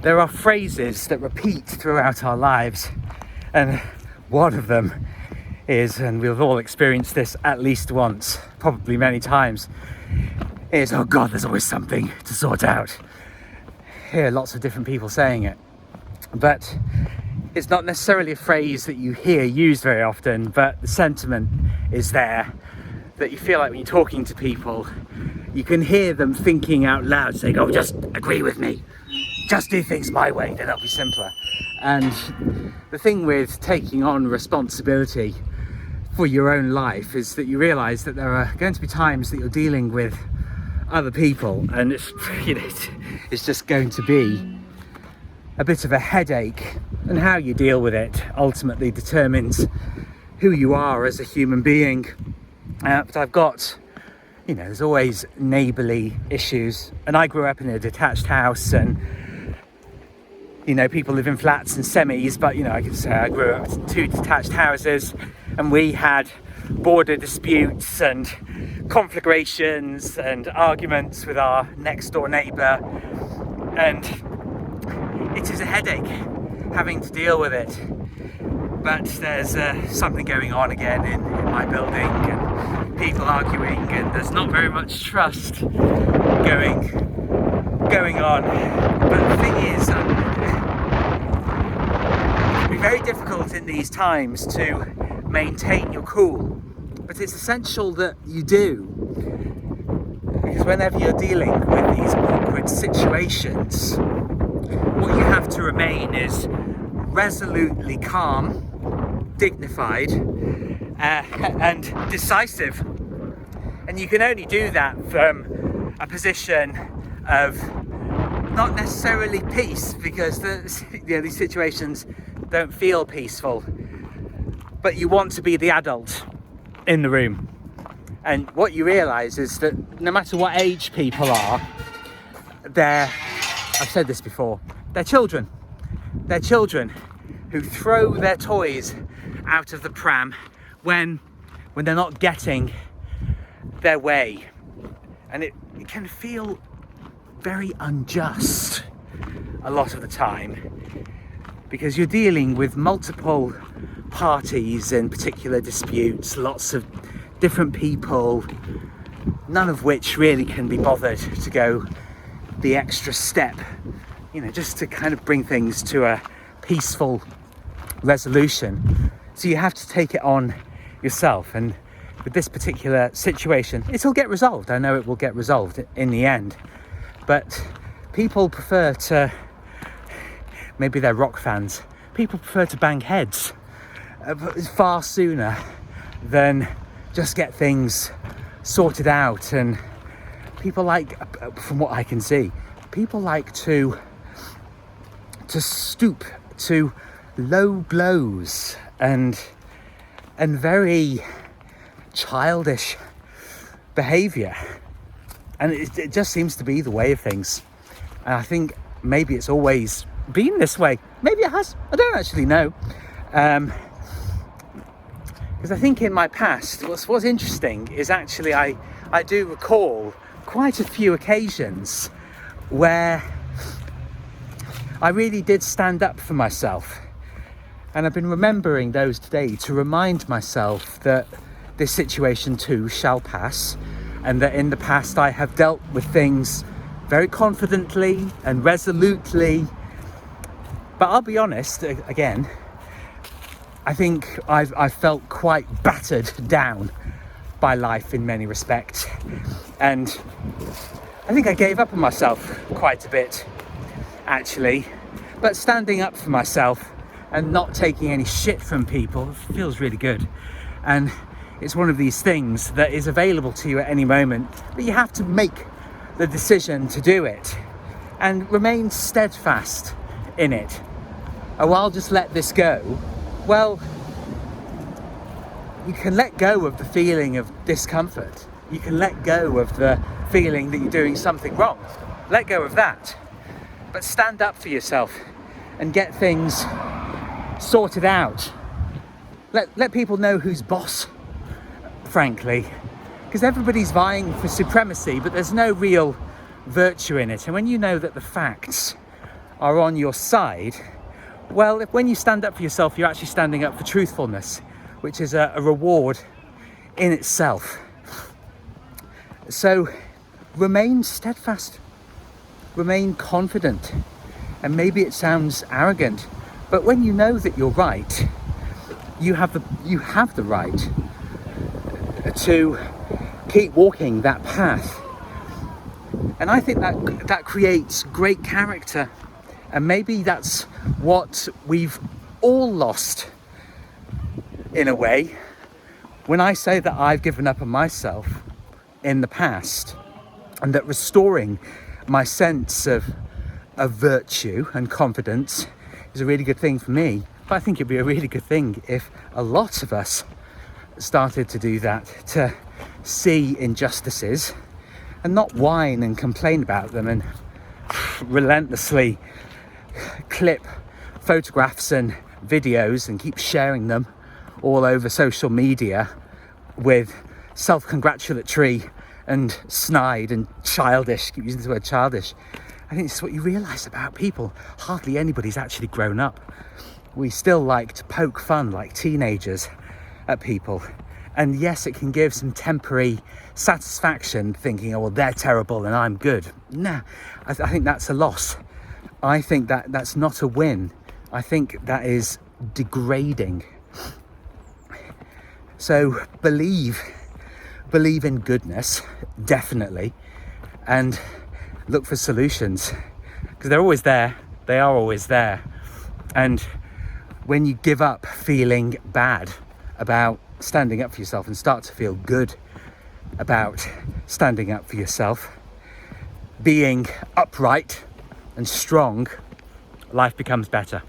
there are phrases that repeat throughout our lives, and one of them is, and we've all experienced this at least once, probably many times, is, oh God, there's always something to sort out. I hear lots of different people saying it, but it's not necessarily a phrase that you hear used very often, but the sentiment is there, that you feel like when you're talking to people, you can hear them thinking out loud, saying, oh, just agree with me, just do things my way, then it'll be simpler. And the thing with taking on responsibility for your own life is that you realise that there are going to be times that you're dealing with other people, and it's just going to be a bit of a headache, and how you deal with it ultimately determines who you are as a human being. But I've got, there's always neighbourly issues, and I grew up in a detached house, and people live in flats and semis, but I can say I grew up in 2 detached houses, and we had border disputes and conflagrations and arguments with our next door neighbour, and it is a headache having to deal with it. But there's something going on again in my building, and people arguing, and there's not very much trust going on. But the thing is, it can be very difficult in these times to maintain your cool, but it's essential that you do, because whenever you're dealing with these awkward situations, what you have to remain is resolutely calm, dignified, and decisive. And you can only do that from a position of not necessarily peace, because these situations don't feel peaceful, but you want to be the adult in the room. And what you realise is that no matter what age people are, I've said this before, they're children. They're children who throw their toys out of the pram when they're not getting their way. And it can feel very unjust a lot of the time, because you're dealing with multiple parties in particular disputes, lots of different people, none of which really can be bothered to go the extra step, just to kind of bring things to a peaceful resolution. So you have to take it on yourself. And with this particular situation, it'll get resolved. I know it will get resolved in the end. But people prefer to, maybe they're rock fans, people prefer to bang heads far sooner than just get things sorted out. And people like, from what I can see, people like to stoop to low blows and very childish behaviour, and it just seems to be the way of things. And I think maybe it's always been this way. Maybe it has. I don't actually know. Because I think in my past, what's interesting is actually I do recall quite a few occasions where I really did stand up for myself. And I've been remembering those today to remind myself that this situation too shall pass, and that in the past I have dealt with things very confidently and resolutely. But I'll be honest, again, I think I've felt quite battered down by life in many respects, and I think I gave up on myself quite a bit, actually. But standing up for myself and not taking any shit from people feels really good. And it's one of these things that is available to you at any moment, but you have to make the decision to do it and remain steadfast in it. Oh, I'll just let this go. Well, you can let go of the feeling of discomfort. You can let go of the feeling that you're doing something wrong. Let go of that. But stand up for yourself and get things sorted out. Let people know who's boss, frankly, because everybody's vying for supremacy, but there's no real virtue in it. And when you know that the facts are on your side, well, when you stand up for yourself, you're actually standing up for truthfulness, which is a reward in itself. So remain steadfast, remain confident. And maybe it sounds arrogant, but when you know that you're right, you have the right to keep walking that path. And I think that creates great character. And maybe that's what we've all lost in a way. When I say that I've given up on myself in the past, and that restoring my sense of virtue and confidence is a really good thing for me, but I think it'd be a really good thing if a lot of us started to do that, to see injustices and not whine and complain about them and relentlessly clip photographs and videos and keep sharing them all over social media with self-congratulatory and snide and childish, keep using this word childish. I think this is what you realise about people. Hardly anybody's actually grown up. We still like to poke fun like teenagers at people. And yes, it can give some temporary satisfaction thinking, oh, well, they're terrible and I'm good. Nah, I think that's a loss. I think that's not a win. I think that is degrading. So believe in goodness, definitely, and look for solutions, because they're always there. They are always there. And when you give up feeling bad about standing up for yourself and start to feel good about standing up for yourself, being upright and strong, life becomes better.